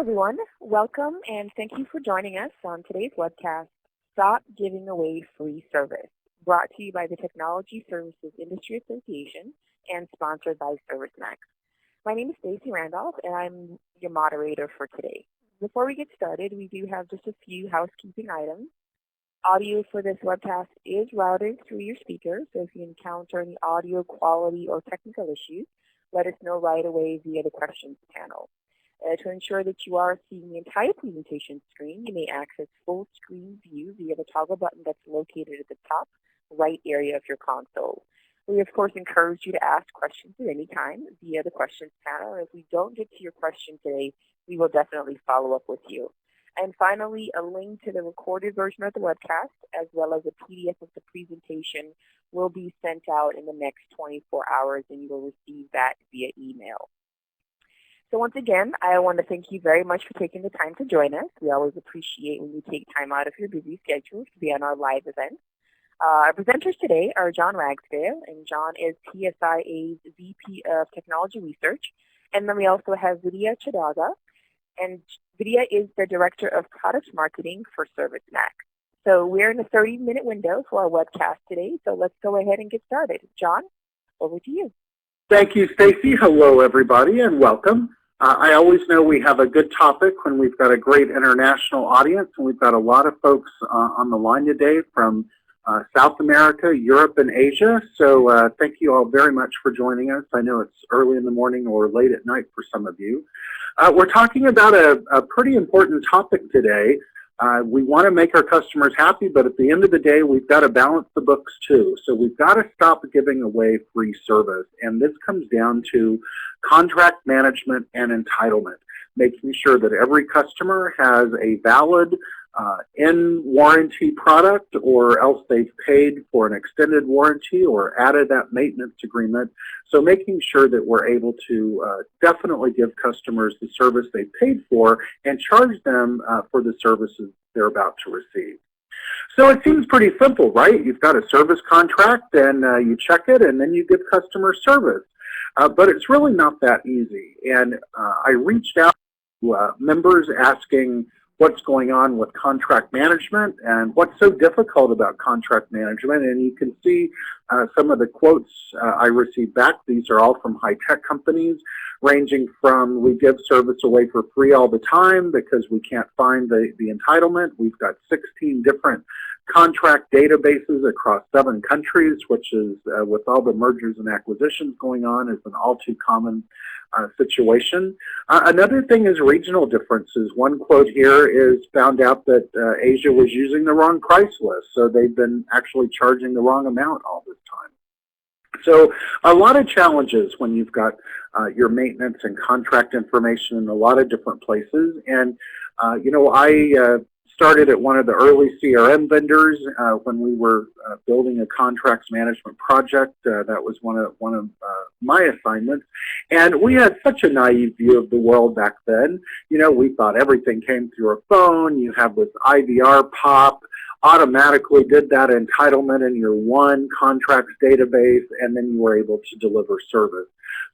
Everyone, welcome and thank you for joining us on today's webcast, Stop Giving Away Free Service, brought to you by the Technology Services Industry Association and sponsored by ServiceMax. My name is Stacey Randolph and I'm your moderator for today. Before we get started, we do have just a few housekeeping items. Audio for this webcast is routed through your speakers, so if you encounter any audio quality or technical issues, let us know right away via the questions panel. To ensure that you are seeing the entire presentation screen, you may access full screen view via the toggle button that's located at the top right area of your console. We, of course, encourage you to ask questions at any time via the questions panel. If we don't get to your question today, we will definitely follow up with you. And finally, a link to the recorded version of the webcast, as well as a PDF of the presentation, will be sent out in the next 24 hours, and you will receive that via email. So once again, I want to thank you very much for taking the time to join us. We always appreciate when you take time out of your busy schedule to be on our live event. Our presenters today are John Ragsdale, and John is TSIA's VP of Technology Research. And then we also have Vidya Chadaga, and Vidya is the Director of Product Marketing for ServiceMax. So we're in a 30-minute window for our webcast today, so let's go ahead and get started. John, over to you. Thank you, Stacey. Hello, everybody, and welcome. I always know we have a good topic when we've got a great international audience, and we've got a lot of folks on the line today from South America, Europe, and Asia. So thank you all very much for joining us. I know it's early in the morning or late at night for some of you. We're talking about a pretty important topic today. We want to make our customers happy, but at the end of the day, we've got to balance the books too. So we've got to stop giving away free service. And this comes down to contract management and entitlement, making sure that every customer has a valid in-warranty product, or else they've paid for an extended warranty or added that maintenance agreement. So making sure that we're able to definitely give customers the service they paid for and charge them for the services they're about to receive. So it seems pretty simple, right? You've got a service contract and you check it and then you give customer service. But it's really not that easy. And I reached out to members asking what's going on with contract management and what's so difficult about contract management. And you can see some of the quotes I received back. These are all from high-tech companies, ranging from we give service away for free all the time because we can't find the entitlement. We've got 16 different contract databases across 7 countries, which is, with all the mergers and acquisitions going on, is an all too common situation. Another thing is regional differences. One quote here is found out that Asia was using the wrong price list, so they've been actually charging the wrong amount all this time. So a lot of challenges when you've got your maintenance and contract information in a lot of different places. And you know, I started at one of the early CRM vendors when we were building a contracts management project. That was one of my assignments. And we had such a naive view of the world back then. You know, we thought everything came through a phone. You have this IVR pop, automatically did that entitlement in your one contracts database, and then you were able to deliver service.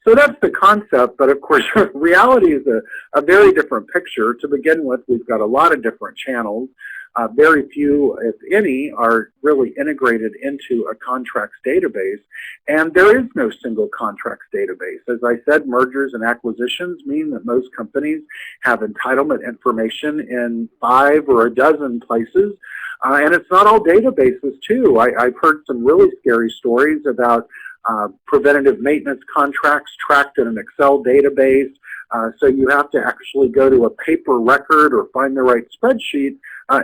So that's the concept, but of course reality is a very different picture. To begin with, we've got a lot of different channels. Very few, if any, are really integrated into a contracts database, and there is no single contracts database. As I said, mergers and acquisitions mean that most companies have entitlement information in 5 or a dozen places, and it's not all databases too. I've heard some really scary stories about preventative maintenance contracts tracked in an Excel database. So you have to actually go to a paper record or find the right spreadsheet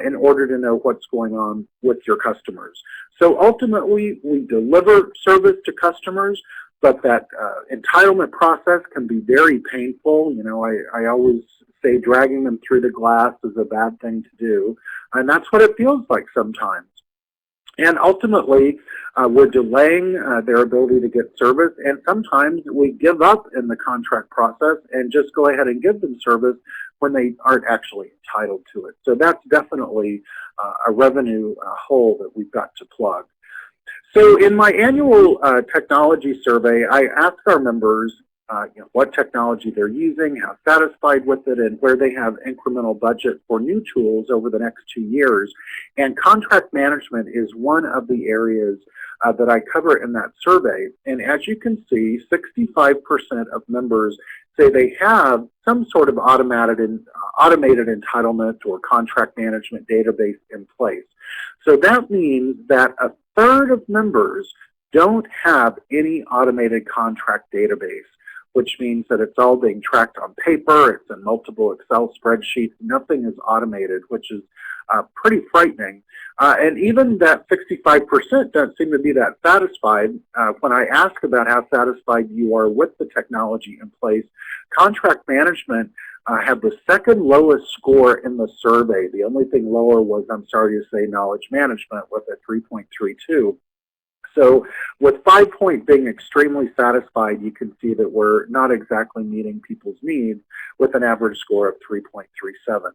in order to know what's going on with your customers. So ultimately, we deliver service to customers, but that entitlement process can be very painful. You know, I always say dragging them through the glass is a bad thing to do, and that's what it feels like sometimes. And ultimately, we're delaying their ability to get service, and sometimes we give up in the contract process and just go ahead and give them service when they aren't actually entitled to it. So that's definitely a revenue hole that we've got to plug. So in my annual technology survey, I asked our members what technology they're using, how satisfied with it, and where they have incremental budget for new tools over the next 2 years. And contract management is one of the areas that I cover in that survey. And as you can see, 65% of members say they have some sort of automated entitlement or contract management database in place. So that means that a third of members don't have any automated contract database, which means that it's all being tracked on paper, it's in multiple Excel spreadsheets, nothing is automated, which is pretty frightening. And even that 65% don't seem to be that satisfied. When I ask about how satisfied you are with the technology in place, contract management had the second lowest score in the survey. The only thing lower was, I'm sorry to say, knowledge management with a 3.32. So with 5 Point being extremely satisfied, you can see that we're not exactly meeting people's needs with an average score of 3.37.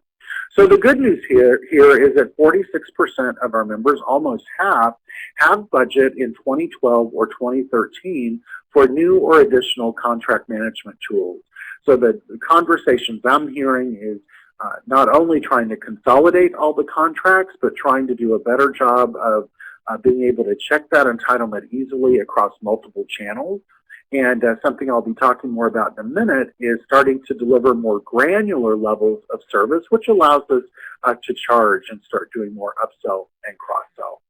So the good news here is that 46% of our members, almost half, have budget in 2012 or 2013 for new or additional contract management tools. So the conversations I'm hearing is not only trying to consolidate all the contracts, but trying to do a better job of being able to check that entitlement easily across multiple channels. And something I'll be talking more about in a minute is starting to deliver more granular levels of service, which allows us to charge and start doing more upsell and cross-sell.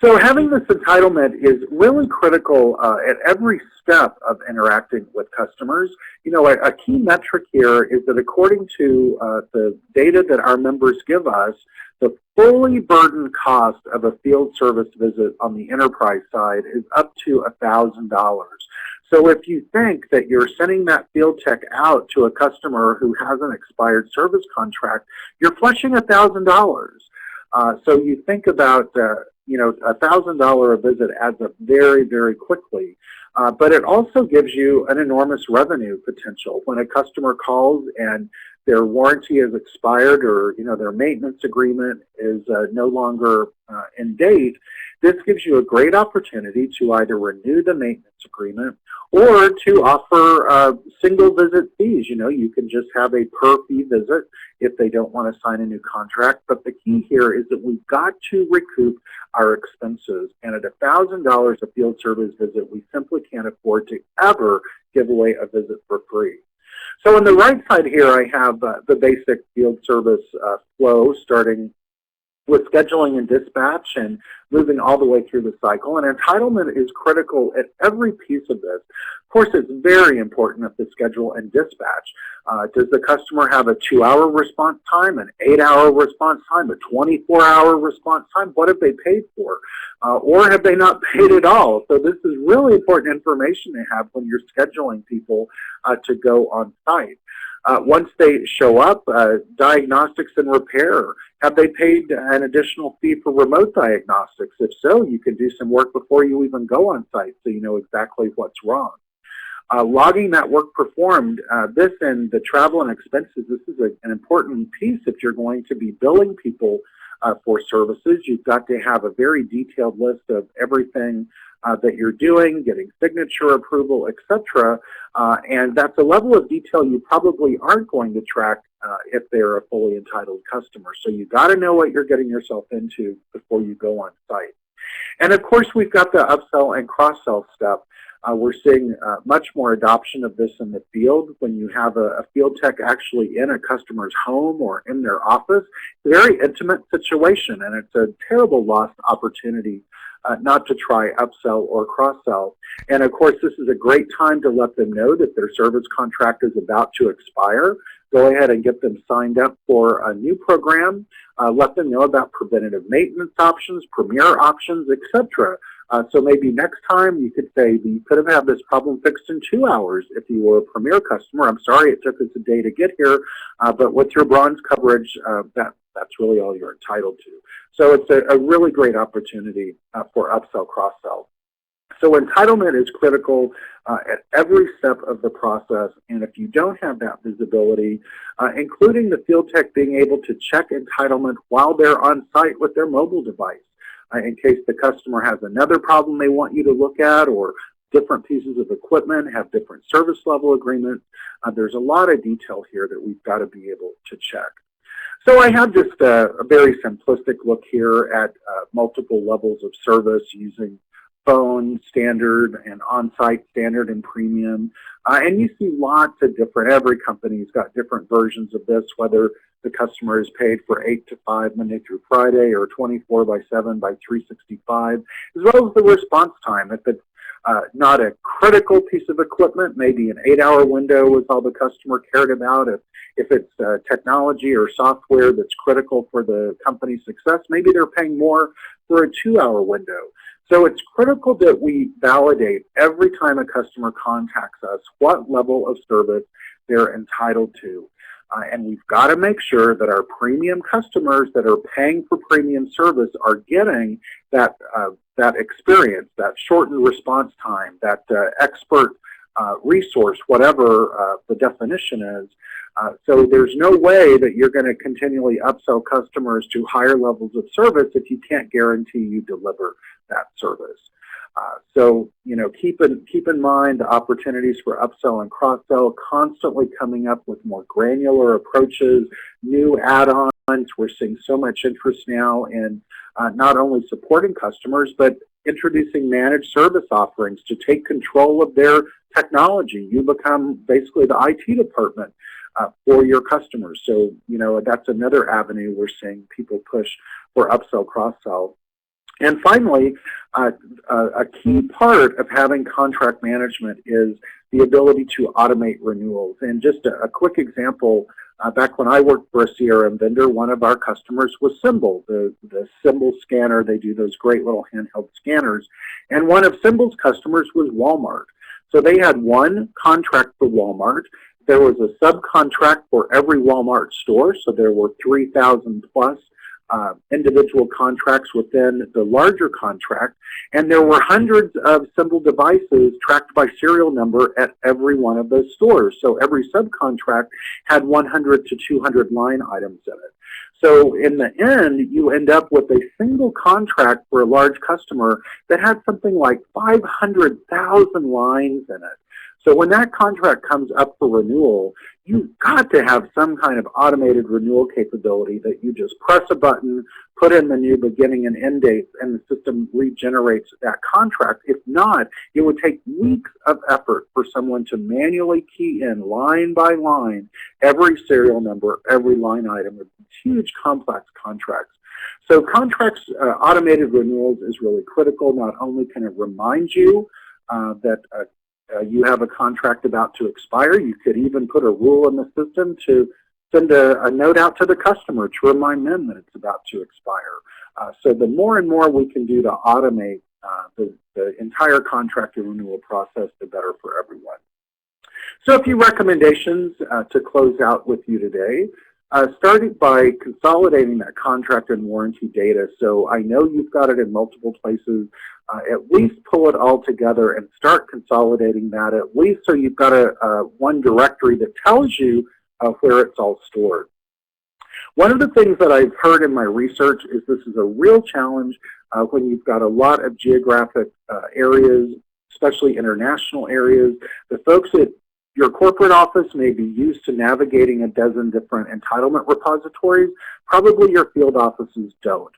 So having this entitlement is really critical at every step of interacting with customers. You know, a key metric here is that according to the data that our members give us, the fully burdened cost of a field service visit on the enterprise side is up to $1,000. So if you think that you're sending that field tech out to a customer who has an expired service contract, you're flushing $1,000. So you think about, you know, $1,000 a visit adds up very, very quickly. But it also gives you an enormous revenue potential. When a customer calls and their warranty is expired, or their maintenance agreement is no longer in date, this gives you a great opportunity to either renew the maintenance agreement or to offer single visit fees. You can just have a per fee visit if they don't want to sign a new contract. But the key here is that we've got to recoup our expenses. And at $1,000 a field service visit, we simply can't afford to ever give away a visit for free. So on the right side here, I have the basic field service flow, starting with scheduling and dispatch and moving all the way through the cycle. And entitlement is critical at every piece of this. Of course, it's very important at the schedule and dispatch. Does the customer have a 2-hour response time, an 8-hour response time, a 24-hour response time? What have they paid for? Or have they not paid at all? So this is really important information to have when you're scheduling people to go on site. Once they show up, diagnostics and repair. Have they paid an additional fee for remote diagnostics? If so, you can do some work before you even go on site so you know exactly what's wrong. Logging that work performed, this and the travel and expenses, this is an important piece if you're going to be billing people for services. You've got to have a very detailed list of everything that you're doing, getting signature approval, etc. And that's a level of detail you probably aren't going to track if they're a fully entitled customer. So you've got to know what you're getting yourself into before you go on site. And of course, we've got the upsell and cross-sell step. We're seeing much more adoption of this in the field. When you have a field tech actually in a customer's home or in their office, it's a very intimate situation, and it's a terrible lost opportunity not to try upsell or cross-sell. And of course, this is a great time to let them know that their service contract is about to expire. Go ahead and get them signed up for a new program. Let them know about preventative maintenance options, premier options, etc. So maybe next time you could say, you could have had this problem fixed in 2 hours if you were a premier customer. I'm sorry it took us a day to get here, but with your bronze coverage, that's really all you're entitled to. So it's a really great opportunity for upsell, cross-sell. So entitlement is critical at every step of the process, and if you don't have that visibility, including the field tech being able to check entitlement while they're on site with their mobile device, in case the customer has another problem they want you to look at, or different pieces of equipment have different service level agreements. There's a lot of detail here that we've got to be able to check. So I have just a very simplistic look here at multiple levels of service using phone standard and on-site standard and premium. And you see lots of different, every company's got different versions of this, whether the customer is paid for 8 to 5 Monday through Friday or 24/7 by 365, as well as the response time. If it's not a critical piece of equipment, maybe an 8-hour window is all the customer cared about. If it's technology or software that's critical for the company's success, maybe they're paying more for a 2-hour window. So it's critical that we validate every time a customer contacts us what level of service they're entitled to. And we've got to make sure that our premium customers that are paying for premium service are getting that experience, that shortened response time, that expert resource, whatever the definition is. So there's no way that you're going to continually upsell customers to higher levels of service if you can't guarantee you deliver that service. So, you know, keep in mind the opportunities for upsell and cross-sell, constantly coming up with more granular approaches, new add-ons. We're seeing so much interest now in not only supporting customers, but introducing managed service offerings to take control of their technology. You become basically the IT department for your customers. So, you know, that's another avenue we're seeing people push for upsell, cross-sell. And finally, a key part of having contract management is the ability to automate renewals. And just a quick example, back when I worked for a CRM vendor, one of our customers was Symbol, the Symbol scanner. They do those great little handheld scanners. And one of Symbol's customers was Walmart. So they had one contract for Walmart. There was a subcontract for every Walmart store, so there were 3,000 plus individual contracts within the larger contract, and there were hundreds of Symbol devices tracked by serial number at every one of those stores. So every subcontract had 100 to 200 line items in it. So in the end, you end up with a single contract for a large customer that had something like 500,000 lines in it. So when that contract comes up for renewal, you've got to have some kind of automated renewal capability that you just press a button, put in the new beginning and end dates, and the system regenerates that contract. If not, it would take weeks of effort for someone to manually key in line by line every serial number, every line item with huge complex contracts. So contracts, automated renewals is really critical. Not only can it remind you that you have a contract about to expire, you could even put a rule in the system to send a note out to the customer to remind them that it's about to expire. So the more and more we can do to automate the entire contract and renewal process, the better for everyone. So a few recommendations to close out with you today. Starting by consolidating that contract and warranty data. So I know you've got it in multiple places. At least pull it all together and start consolidating that, at least so you've got one directory that tells you where it's all stored. One of the things that I've heard in my research is this is a real challenge when you've got a lot of geographic areas, especially international areas. The folks at your corporate office may be used to navigating a dozen different entitlement repositories. Probably your field offices don't.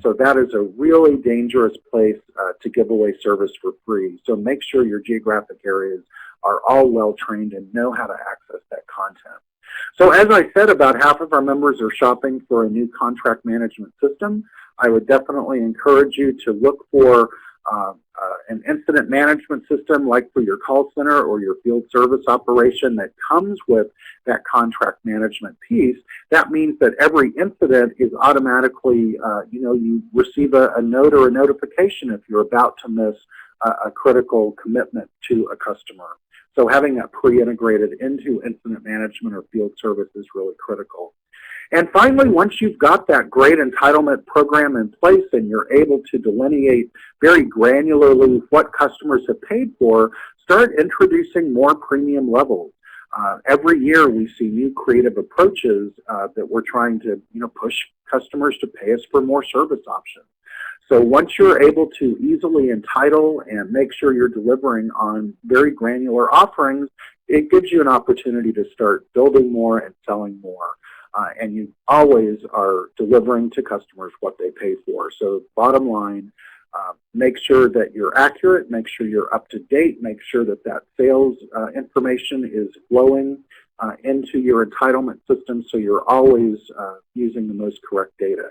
So that is a really dangerous place to give away service for free. So make sure your geographic areas are all well trained and know how to access that content. So as I said, about half of our members are shopping for a new contract management system. I would definitely encourage you to look for an incident management system like for your call center or your field service operation that comes with that contract management piece. That means that every incident is automatically, you receive a note or a notification if you're about to miss a critical commitment to a customer. So having that pre-integrated into incident management or field service is really critical. And finally, once you've got that great entitlement program in place and you're able to delineate very granularly what customers have paid for, start introducing more premium levels. Every year we see new creative approaches that we're trying to push customers to pay us for more service options. So once you're able to easily entitle and make sure you're delivering on very granular offerings, it gives you an opportunity to start building more and selling more. And you always are delivering to customers what they pay for. So bottom line, make sure that you're accurate, make sure you're up to date, make sure that that sales information is flowing into your entitlement system so you're always using the most correct data.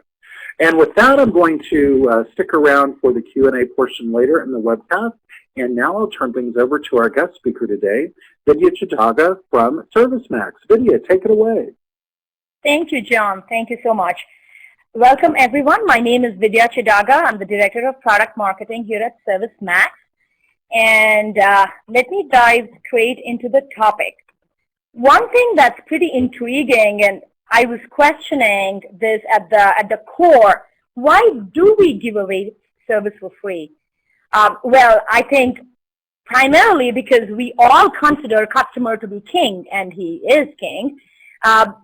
And with that, I'm going to stick around for the Q&A portion later in the webcast. And now I'll turn things over to our guest speaker today, Vidya Chadaga from ServiceMax. Vidya, take it away. Thank you, John. Thank you so much. Welcome, everyone. My name is Vidya Chadaga. I'm the Director of Product Marketing here at ServiceMax. And let me dive straight into the topic. One thing that's pretty intriguing, and I was questioning this at the core, why do we give away service for free? Well, I think primarily because we all consider customer to be king, and he is king.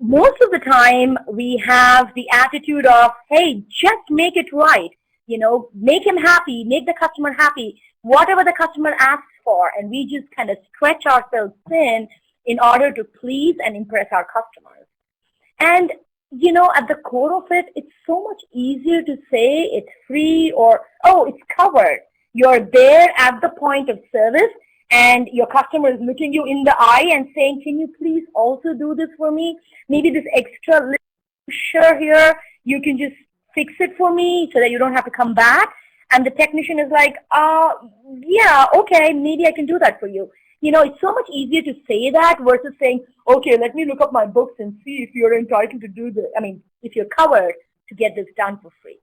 Most of the time, we have the attitude of, hey, just make it right. You know, make him happy, make the customer happy, whatever the customer asks for. And we just kind of stretch ourselves thin in order to please and impress our customers. And, you know, at the core of it, it's so much easier to say it's free or, oh, it's covered. You're there at the point of service, and your customer is looking you in the eye and saying, can you please also do this for me? Maybe this extra little feature here, you can just fix it for me so that you don't have to come back. And the technician is like, yeah, okay, maybe I can do that for you. You know, it's so much easier to say that versus saying, okay, let me look up my books and see if you're entitled to do this. I mean, if you're covered to get this done for free.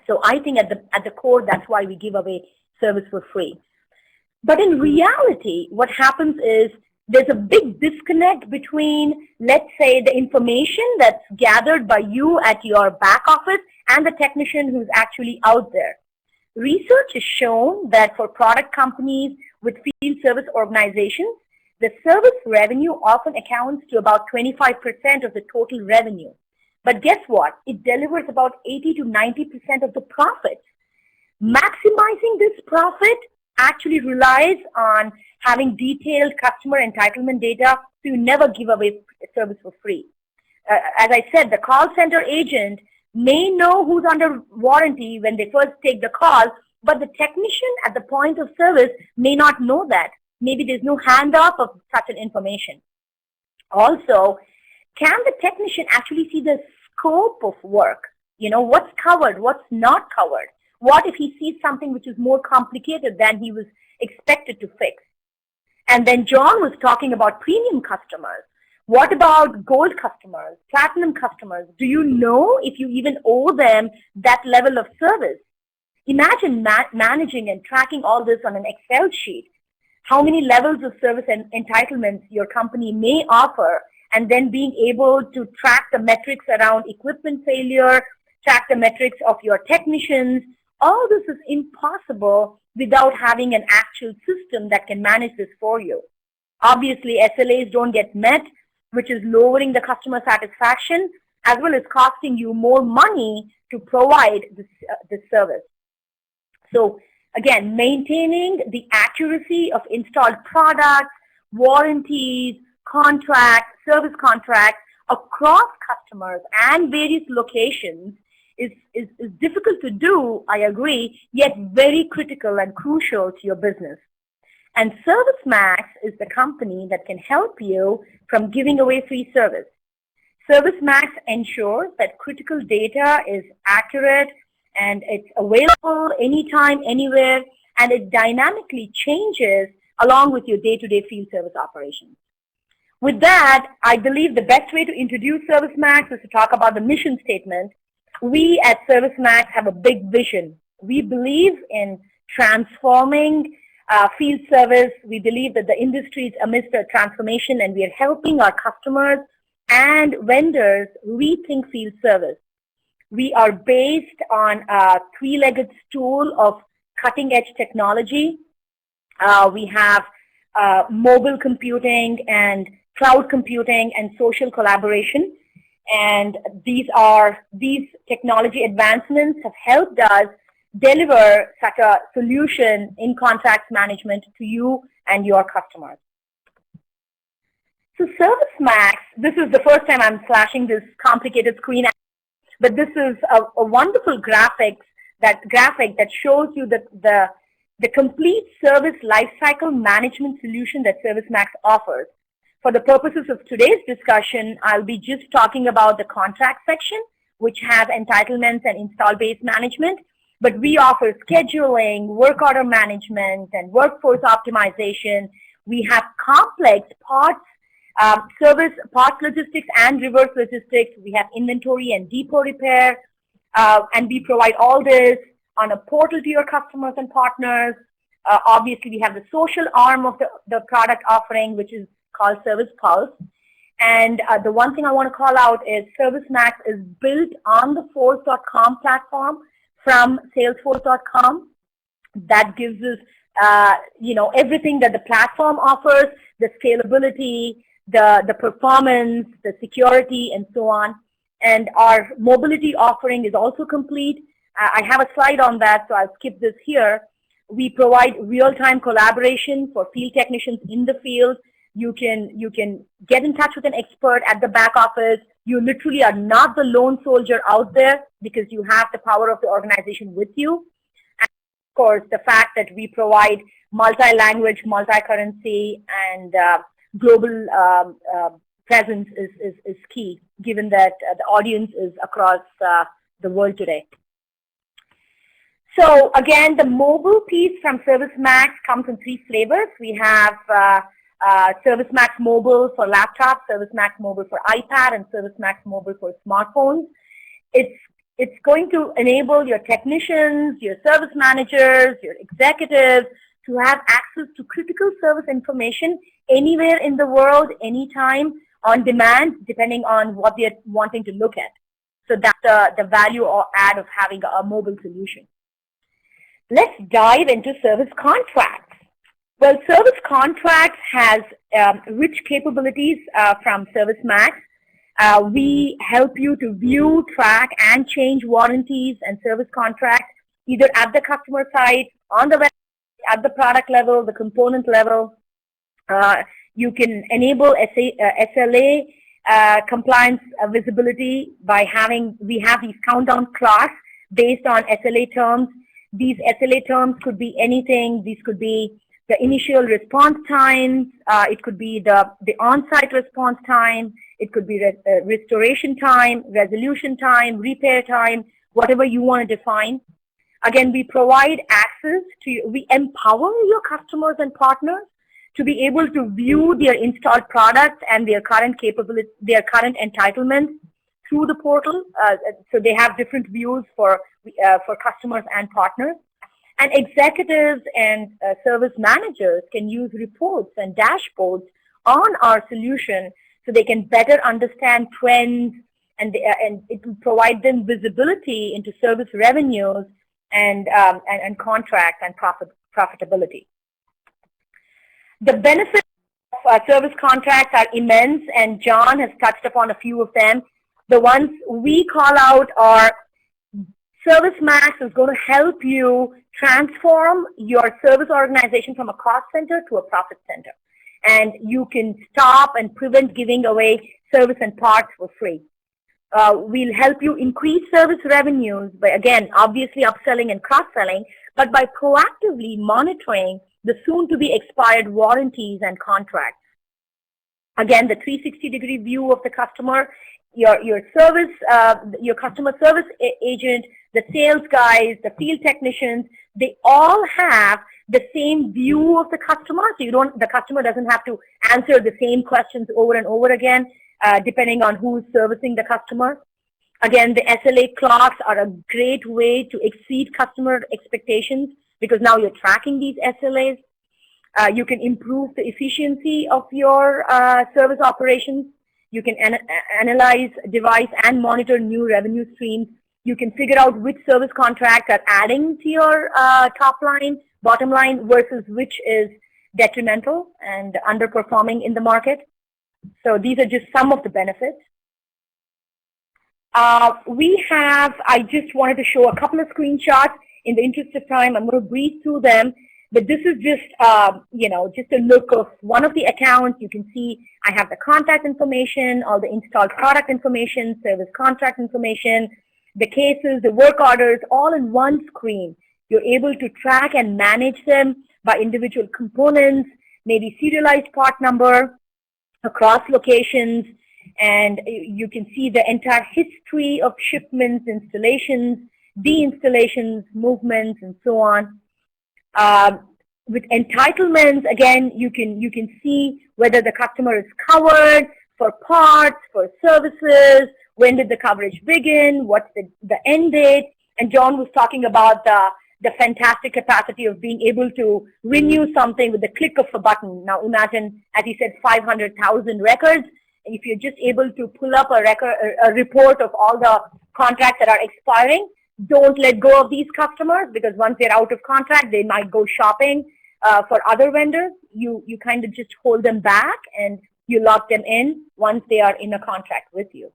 So I think at the core, that's why we give away service for free. But in reality, what happens is there's a big disconnect between, let's say, the information that's gathered by you at your back office and the technician who's actually out there. Research has shown that for product companies with field service organizations, the service revenue often accounts to about 25% of the total revenue. But guess what? It delivers about 80 to 90% of the profit. Maximizing this profit actually relies on having detailed customer entitlement data, so you never give away service for free. As I said, the call center agent may know who's under warranty when they first take the call, but the technician at the point of service may not know that. Maybe there's no handoff of such an information. Also, can the technician actually see the scope of work? You know, what's covered, what's not covered? What if he sees something which is more complicated than he was expected to fix? And then John was talking about premium customers. What about gold customers, platinum customers? Do you know if you even owe them that level of service? Imagine managing and tracking all this on an Excel sheet. How many levels of service and entitlements your company may offer, and then being able to track the metrics around equipment failure, track the metrics of your technicians. All this is impossible without having an actual system that can manage this for you. Obviously, SLAs don't get met, which is lowering the customer satisfaction, as well as costing you more money to provide this service. So again, maintaining the accuracy of installed products, warranties, contracts, service contracts across customers and various locations is difficult to do, I agree, yet very critical and crucial to your business. And ServiceMax is the company that can help you from giving away free service. ServiceMax ensures that critical data is accurate and it's available anytime, anywhere, and it dynamically changes along with your day-to-day field service operations. With that, I believe the best way to introduce ServiceMax is to talk about the mission statement. We at ServiceMax have a big vision. We believe in transforming field service. We believe that the industry is amidst a transformation, and we are helping our customers and vendors rethink field service. We are based on a three-legged stool of cutting-edge technology. We have mobile computing and cloud computing and social collaboration. And these technology advancements have helped us deliver such a solution in contracts management to you and your customers. So ServiceMax, this is the first time I'm flashing this complicated screen, but this is a wonderful graphic that shows you the complete service lifecycle management solution that ServiceMax offers. For the purposes of today's discussion, I'll be just talking about the contract section, which has entitlements and install base management, but we offer scheduling, work order management, and workforce optimization. We have complex parts, service parts logistics and reverse logistics. We have inventory and depot repair, and we provide all this on a portal to your customers and partners. Obviously, we have the social arm of the product offering, which is called Service Pulse. And the one thing I want to call out is ServiceMax is built on the Force.com platform from Salesforce.com. That gives us, everything that the platform offers, the scalability, the performance, the security, and so on. And our mobility offering is also complete. I have a slide on that, so I'll skip this here. We provide real-time collaboration for field technicians in the field. You can get in touch with an expert at the back office. You literally are not the lone soldier out there because you have the power of the organization with you. And of course, the fact that we provide multi-language, multi-currency, and global presence is key, given that the audience is across the world today. So again, the mobile piece from ServiceMax comes in 3 flavors. We have ServiceMax Mobile for laptops, ServiceMax Mobile for iPad, and ServiceMax Mobile for smartphones. It's going to enable your technicians, your service managers, your executives to have access to critical service information anywhere in the world, anytime, on demand, depending on what they're wanting to look at. So that's the value or add of having a mobile solution. Let's dive into service contracts. Well, service contracts has rich capabilities from ServiceMax. We help you to view, track, and change warranties and service contracts either at the customer site, on the website, at the product level, the component level. You can enable SLA compliance visibility by we have these countdown clocks based on SLA terms. These SLA terms could be anything. These could be the initial response times. It could be the on-site response time. It could be restoration time, resolution time, repair time, whatever you want to define. Again, we provide access to, we empower your customers and partners to be able to view their installed products and their current capability, their current entitlements through the portal. So they have different views for customers and partners. And executives and service managers can use reports and dashboards on our solution so they can better understand trends, and it will provide them visibility into service revenues and contracts and profitability. The benefits of service contracts are immense, and John has touched upon a few of them. The ones we call out are ServiceMax is going to help you transform your service organization from a cost center to a profit center. And you can stop and prevent giving away service and parts for free. We'll help you increase service revenues by, again, obviously upselling and cross-selling, but by proactively monitoring the soon-to-be expired warranties and contracts. Again, the 360-degree view of the customer, your service, your customer service agent, the sales guys, the field technicians, they all have the same view of the customer. So the customer doesn't have to answer the same questions over and over again, depending on who's servicing the customer. Again, the SLA clocks are a great way to exceed customer expectations because now you're tracking these SLAs. You can improve the efficiency of your service operations. You can analyze, devise, and monitor new revenue streams. You can figure out which service contracts are adding to your top line, bottom line, versus which is detrimental and underperforming in the market. So these are just some of the benefits. I just wanted to show a couple of screenshots. in the interest of time, I'm going to breeze through them. But this is just, just a look of one of the accounts. You can see I have the contact information, all the installed product information, service contract information, the cases, the work orders, all in one screen. You're able to track and manage them by individual components, maybe serialized part number across locations, and you can see the entire history of shipments, installations, deinstallations, movements, and so on. With entitlements, again, you can see whether the customer is covered for parts, for services, when did the coverage begin, what's the end date. And John was talking about the fantastic capacity of being able to renew something with the click of a button. Now imagine, as he said, 500,000 records. And if you're just able to pull up a report of all the contracts that are expiring, don't let go of these customers, because once they're out of contract, they might go shopping for other vendors. You kind of just hold them back and you lock them in once they are in a contract with you.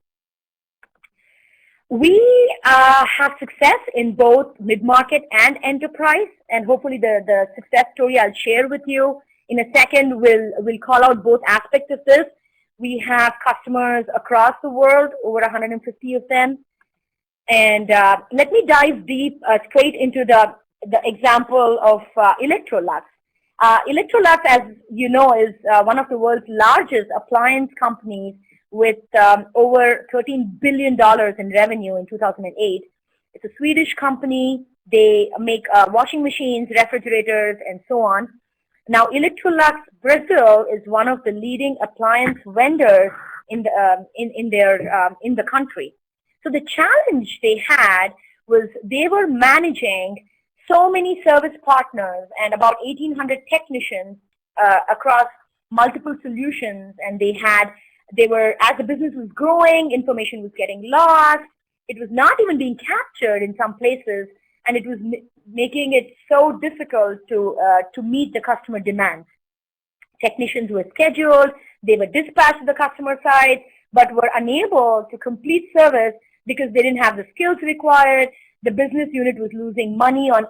We have success in both mid-market and enterprise, and hopefully the success story I'll share with you in a second will call out both aspects of this. We have customers across the world, over 150 of them. And let me dive deep straight into the example of Electrolux. Electrolux, as you know, is one of the world's largest appliance companies with over $13 billion in revenue in 2008. It's a Swedish company. They make washing machines, refrigerators, and so on. Now, Electrolux Brazil is one of the leading appliance vendors in the country. So the challenge they had was they were managing so many service partners and about 1,800 technicians across multiple solutions, and as the business was growing, information was getting lost. It was not even being captured in some places, and it was making it so difficult to meet the customer demands. Technicians were scheduled, they were dispatched to the customer side, but were unable to complete service because they didn't have the skills required. The business unit was losing money on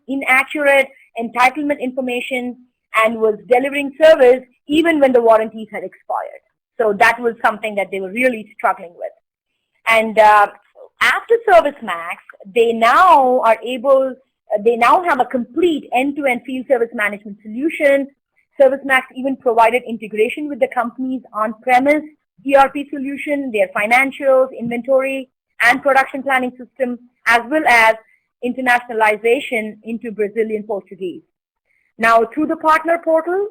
inaccurate entitlement information and was delivering service even when the warranties had expired. So that was something that they were really struggling with. And after ServiceMax, they now have a complete end-to-end field service management solution. ServiceMax even provided integration with the company's on-premise ERP solution, their financials, inventory, and production planning system, as well as internationalization into Brazilian Portuguese. Now, through the partner portal,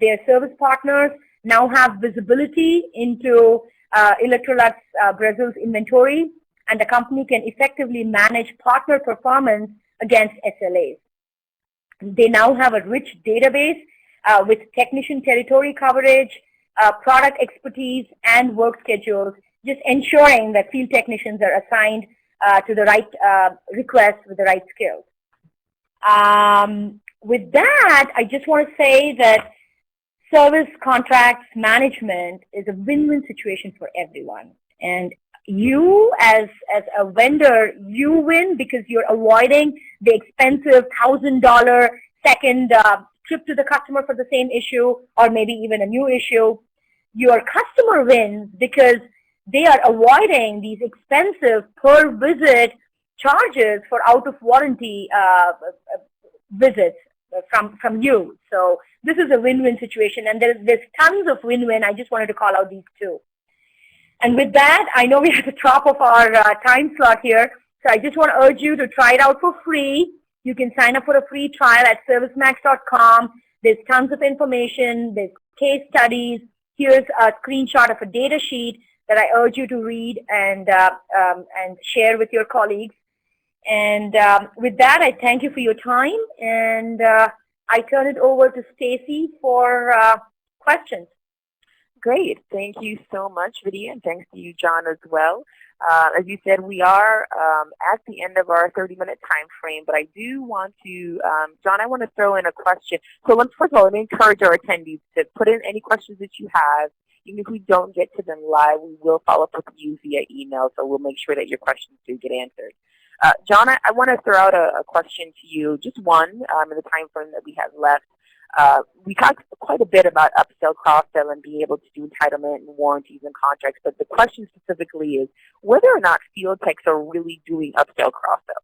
their service partners now have visibility into Electrolux Brazil's inventory, and the company can effectively manage partner performance against SLAs. They now have a rich database with technician territory coverage, product expertise, and work schedules, just ensuring that field technicians are assigned to the right requests with the right skills. With that, I just want to say that service contracts management is a win-win situation for everyone. And you, as a vendor, you win because you're avoiding the expensive $1,000 second trip to the customer for the same issue, or maybe even a new issue. Your customer wins because they are avoiding these expensive per visit charges for out of warranty visits from you. So this is a win-win situation, and there's tons of win-win. I just wanted to call out these two. And with that, I know we're at the top of our time slot here, so I just want to urge you to try it out for free. You can sign up for a free trial at ServiceMax.com. There's tons of information. There's case studies. Here's a screenshot of a data sheet that I urge you to read and share with your colleagues. And with that, I thank you for your time, and I turn it over to Stacy for questions. Great. Thank you so much, Vidya, and thanks to you, John, as well. As you said, we are at the end of our 30-minute time frame, but I do want to, John, I want to throw in a question. So first of all, let me encourage our attendees to put in any questions that you have. Even if we don't get to them live, we will follow up with you via email, so we'll make sure that your questions do get answered. John, I want to throw out a question to you, just one in the time frame that we have left. We talked quite a bit about upsell, cross-sell, and being able to do entitlement and warranties and contracts, but the question specifically is whether or not field techs are really doing upsell, cross-sell.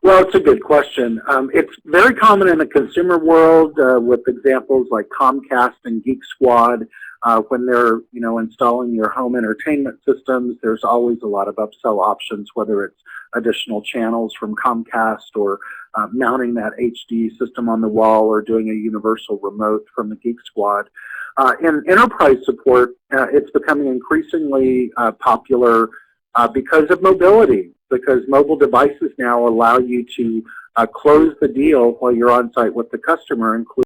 Well, it's a good question. It's very common in the consumer world with examples like Comcast and Geek Squad. When they're, installing your home entertainment systems, there's always a lot of upsell options, whether it's additional channels from Comcast or mounting that HD system on the wall or doing a universal remote from the Geek Squad. In enterprise support, it's becoming increasingly popular because of mobility, because mobile devices now allow you to close the deal while you're on site with the customer, including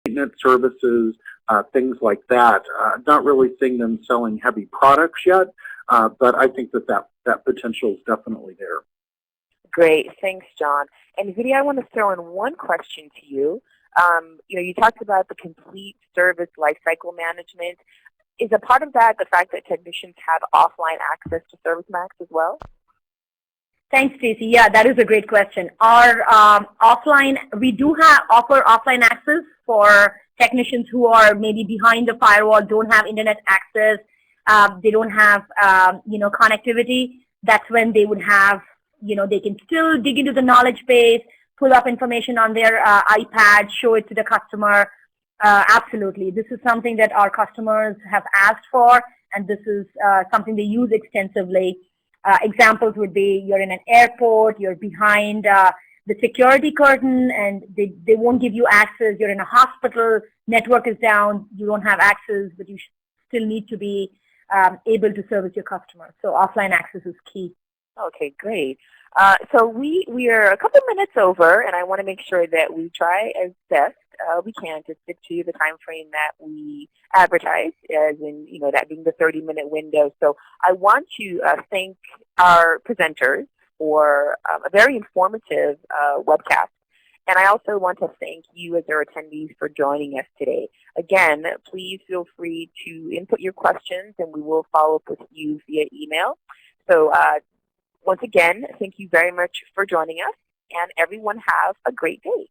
maintenance services, things like that. Not really seeing them selling heavy products yet, but I think that potential is definitely there. Great. Thanks, John. And Vidya, I want to throw in one question to you. You talked about the complete service lifecycle management. Is a part of that the fact that technicians have offline access to ServiceMax as well? Thanks, Stacy. Yeah, that is a great question. Our we do offer offline access for technicians who are maybe behind the firewall, don't have internet access, they don't have, connectivity. That's when they would have, they can still dig into the knowledge base, pull up information on their iPad, show it to the customer. Absolutely. This is something that our customers have asked for, and this is something they use extensively. Examples would be you're in an airport, you're behind the security curtain, and they won't give you access. You're in a hospital, network is down, you don't have access, but you still need to be able to service your customers. So offline access is key. Okay, great. So we are a couple minutes over, and I want to make sure that we try as best we can to stick to the time frame that we advertise, as in that being the 30-minute window. So I want to thank our presenters for a very informative webcast, and I also want to thank you as our attendees for joining us today. Again, please feel free to input your questions, and we will follow up with you via email. So once again, thank you very much for joining us, and everyone have a great day.